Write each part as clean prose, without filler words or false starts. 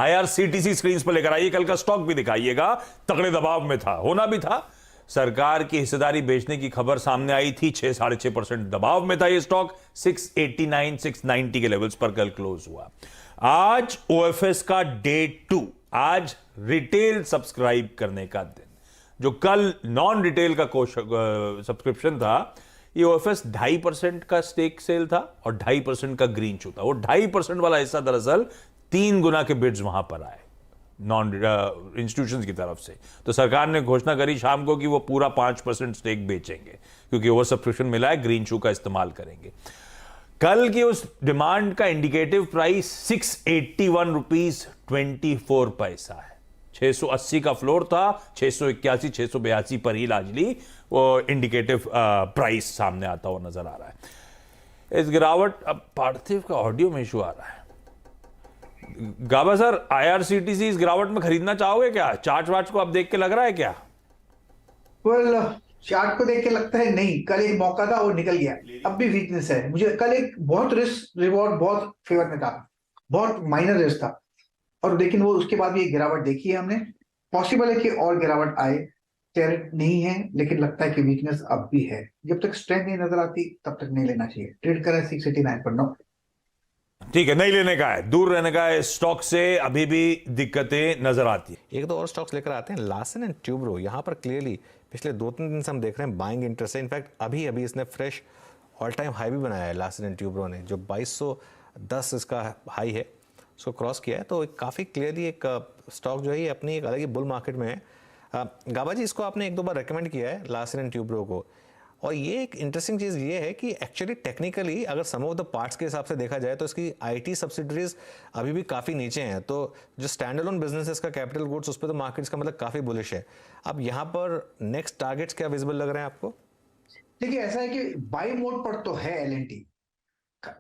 IRCTC screen पर लेकर आइए, कल का स्टॉक भी दिखाइएगा, तगड़े दबाव में था, होना भी था। सरकार की हिस्सेदारी बेचने की खबर सामने आई थी, 6-6.5% दबाव में था ये स्टॉक, 689 690 के लेवल्स पर कल क्लोज हुआ। आज OFS का डे 2, आज रिटेल सब्सक्राइब करने का दिन। जो कल नॉन रिटेल का सब्सक्रिप्शन था, ये OFS 2.5% का स्टेक सेल था और 2.5% का ग्रीन शू था। वो 2.5% वाला हिस्सा दरअसल 3 गुना के बिड्स वहां पर आए नॉन इंस्टीट्यूशंस की तरफ से। तो सरकार ने घोषणा करी शाम को कि वो पूरा 5% स्टेक बेचेंगे, क्योंकि ओवर सब्सक्रिप्शन मिला है, ग्रीन शू का इस्तेमाल करेंगे। कल की उस डिमांड का इंडिकेटिव प्राइस 681 रुपीज 24 पैसा है। 680 का फ्लोर था, 681 682 पर ही लार्जली वो इंडिकेटिव प्राइस सामने आता हुआ नजर आ रहा है। इस गिरावट, अब पार्थिव का ऑडियो में इशू आ रहा है। गाबा सर, IRCTC इस गिरावट में खरीदना चाहोगे क्या? चार्ट वार्ट को अब देख के लग रहा है क्या? वेल, चार्ट को देख के लगता है नहीं। कल एक मौका था और निकल गया, अब भी वीकनेस है। मुझे कल एक बहुत रिस्क रिवॉर्ड बहुत फेवर में था, बहुत माइनर रिस्क था, और लेकिन वो उसके बाद भी एक गिरावट देखी है हमने। पॉसिबल है कि और गिरावट आए, क्लियर नहीं है, लेकिन लगता है कि वीकनेस अब भी है। जब तक स्ट्रेंथ नहीं नजर आती तब तक नहीं लेना चाहिए। ट्रेड करें 689 पर, नो। ठीक है, नहीं लेने का है, दूर रहने का है। स्टॉक से अभी भी दिक्कतें नजर आती है। एक दो और स्टॉक्स लेकर आते हैं। लार्सन एंड ट्यूब्रो, यहाँ पर क्लियरली पिछले 2-3 दिन से हम देख रहे हैं बाइंग इंटरेस्ट है। इनफैक्ट अभी इसने फ्रेश ऑल टाइम हाई भी बनाया है लार्सन एंड ट्यूब्रो ने, जो 2210 इसका हाई है, उसको क्रॉस किया है। तो काफ़ी क्लियरली एक स्टॉक जो है ये अपनी एक अलग ही बुल मार्केट में है। गाबा जी, इसको आपने 1-2 बार रिकमेंड किया है लार्सन एंड ट्यूब्रो को, और ये एक इंटरेस्टिंग चीज़ ये है कि एक्चुअली टेक्निकली अगर सम ऑफ द पार्ट्स के हिसाब से देखा जाए तो इसकी IT सब्सिडरीज अभी भी काफ़ी नीचे हैं। तो जो स्टैंड अलोन बिजनेस है इसका, कैपिटल गुड्स, उस पर तो मार्केट्स का मतलब काफ़ी बुलिश है। अब यहाँ पर नेक्स्ट टारगेट्स क्या विजिबल लग रहे हैं आपको? देखिए, ऐसा है कि बाई मोड पर तो है LNT।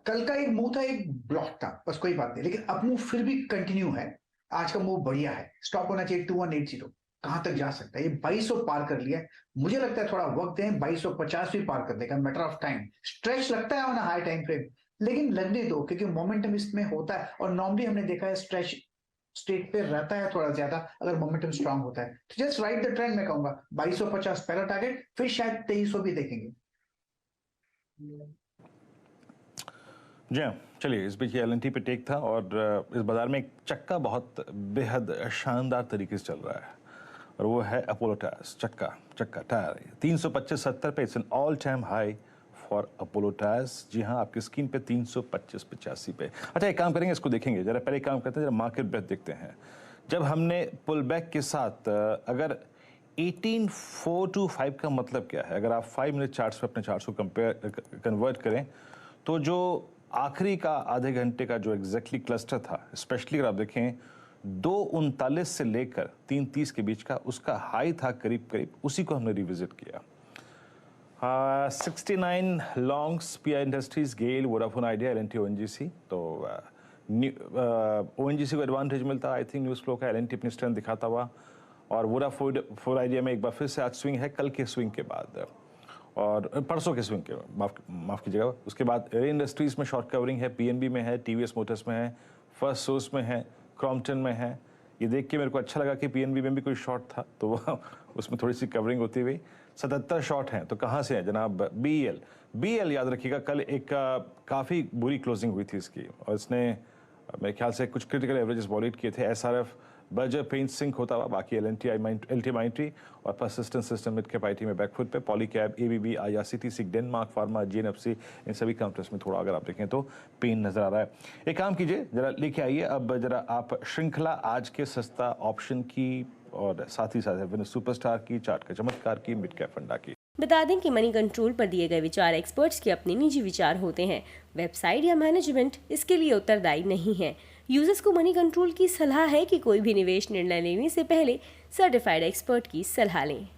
कल का एक मूव था, एक ब्लॉक था, बस कोई बात नहीं, लेकिन अब मूव फिर भी कंटिन्यू है। आज का मूव बढ़िया है। स्टॉप होना चाहिए 2180। कहां तक जा सकता है? ये 2200 पार कर लिया है। मुझे लगता है थोड़ा वक्त है, 2250 भी पार कर देगा, मैटर ऑफ टाइम। स्ट्रेच लगता है ऑन हाई टाइम फ्रेम, लेकिन लगने दो, क्योंकि मोमेंटम इसमें होता है, और नॉर्मली हमने देखा है स्ट्रेच स्टेट पे रहता है थोड़ा ज्यादा अगर मोमेंटम स्ट्रांग होता है। तो जस्ट राइट द ट्रेंड, मैं कहूंगा 2250 पहला टारगेट, फिर शायद 2300 भी देखेंगे। जी हाँ, चलिए, इस बीच LNT पे टेक था, और इस बाजार में एक चक्का बहुत बेहद शानदार तरीके से चल रहा है, और वो है अपोलो टायर्स। चक्का टायर 325.70 पे, it's an all time high for Apollo tyres. जी हाँ, आपकी स्क्रीन पे 325.85 पे। अच्छा, एक काम करेंगे, इसको देखेंगे जरा, पहले एक काम करते हैं, जरा मार्केट ब्रेथ देखते हैं। जब हमने पुल बैक के साथ, अगर 18,425 का मतलब क्या है, अगर आप 5 मिनट चार्ट्स पे अपने चार्ट्स को कन्वर्ट करें, तो जो आखिरी का आधे घंटे का जो एग्जैक्टली क्लस्टर था, स्पेशली अगर आप देखें 2:39 से लेकर 3:30 के बीच का, उसका हाई था करीब करीब, उसी को हमने रिविजिट किया। 69 लॉन्ग्स, PI इंडस्ट्रीज, गेल, वोडाफोन आइडिया, LNT, ONGC। तो ONGC को एडवांटेज मिलता, आई थिंक न्यूज़ फ्लो का। LNT अपनी स्ट्रेंथ दिखाता हुआ, और वोडाफोन आइडिया में एक बार फिर से आज स्विंग है, कल के स्विंग के बाद, और परसों के स्विंग के, माफ़ कीजिएगा। उसके बाद रे इंडस्ट्रीज़ में शॉर्ट कवरिंग है, PNB में है, TVS मोटर्स में है, फर्स्ट सोर्स में है, क्रॉम्पटन में है। ये देख के मेरे को अच्छा लगा कि PNB में भी कोई शॉर्ट था, तो उसमें थोड़ी सी कवरिंग होती हुई 77 शॉर्ट हैं। तो कहाँ से है जनाब? BEL याद रखिएगा, कल एक काफ़ी बुरी क्लोजिंग हुई थी इसकी, और इसने मेरे ख्याल से कुछ क्रिटिकल एवरेजेस वॉलिड किए थे। SRF, बर्जर पेंट सिंक होता हुआ, बाकी LT माइंट्री और persistent system mid cap IT में बैकफुट पे, Polycab, ABB, IRCTC, Denmark pharma, GNFC, इन सभी काउंटर्स में थोड़ा अगर आप देखें तो पेन नजर आ रहा है। एक काम कीजिए, जरा लेके आइए अब जरा आप श्रृंखला आज के सस्ता ऑप्शन की, और साथ ही साथ सुपरस्टार की, चार्ट का चमत्कार की, मिड कैप फंडा की। बता दें कि मनी कंट्रोल पर दिए गए विचार एक्सपर्ट्स के अपने निजी विचार होते हैं। वेबसाइट या मैनेजमेंट इसके लिए उत्तरदायी नहीं है। यूजर्स को मनी कंट्रोल की सलाह है कि कोई भी निवेश निर्णय लेने से पहले सर्टिफाइड एक्सपर्ट की सलाह लें।